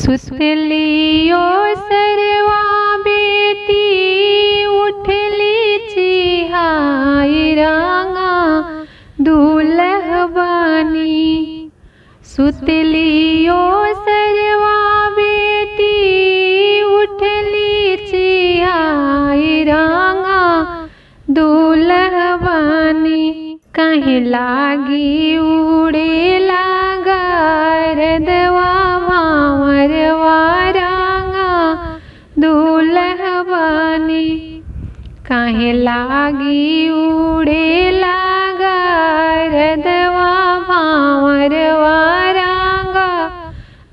सुतलियो सरवा बेटी उठली चिहाई रांगा दूल्ह बानी। सुतलियो सरवा बेटी उठली चिहाई रांगा दूल्ह बानी। कहीं लागी उड़े लागा रदवा भांवरवा रांगा दूल्ह बानी। कहीं लागी उड़े लागा रदवा भांवरवा रांगा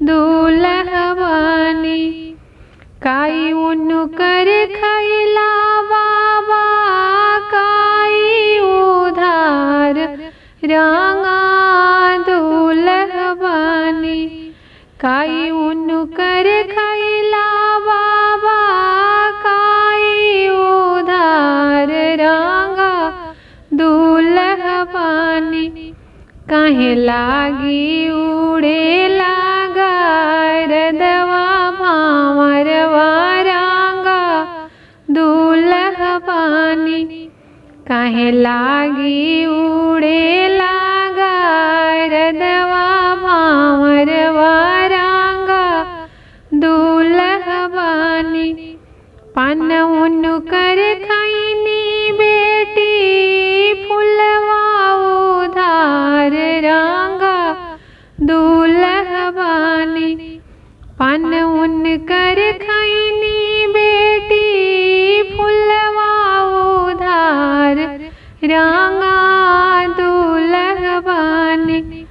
दूल्ह बानी। काई उनकर खैला बाबा काई उधार रांगा दूल्ह बानी। काई उनकर खैला बाबा काई उधार रांगा दूल्ह बानी। कहीं लागी उड़े लागा रदवा भांवरवा रांगा दूल्ह बानी। कहीं लागी उड़े लागा रदवा भांवरवा रांगा दूल्ह बानी। पान उनकर खैनी बेटी फुलवा उधार रांगा दूल्ह बानी। पान उनकर खैनी बेटी फुलवा उधार रांगा दूल्ह बानी।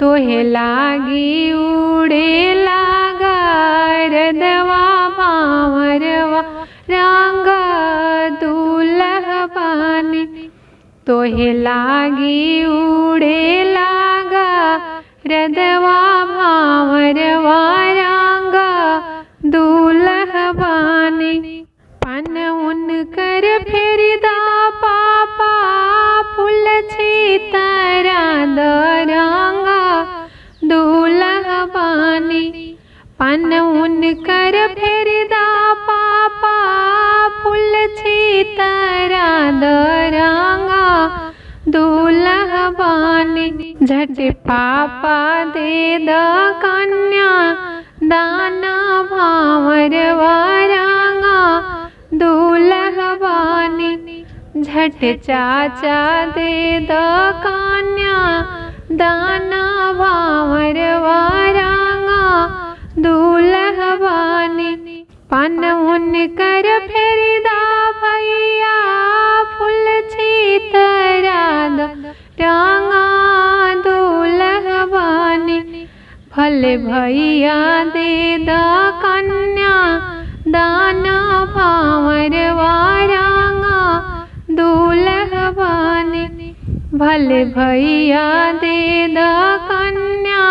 तोहे लागी उड़े लागा रदवा भांवरवा रांगा दूल्ह बानी। तोहे लागी उड़े लागा रदवा भांवरवा रांगा दूल्ह बानी। पान उनकर फेरिदा पापा फूल छितरा दरांगा दूल्ह बानी। पान उनकर फेरिदा पापा फूल छितरा दरांगा दूल्ह बानी। झट पापा दे द कन्या दाना भांवरवा रांगा दूल्ह बानी। झट चाचा दे द कन्या दाना भांवरवा रांगा दूल्ह बानी। पान उनकर फेरिदा भैया फूल छितरा रांगा दूल्ह बानी। भले भैया दे द कन्या दाना भांवरवा रांगा दूल्ह बानी। भले भैया दे द कन्या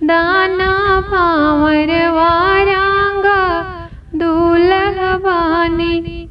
दाना भांवरवा रांगा दूल्ह बानी।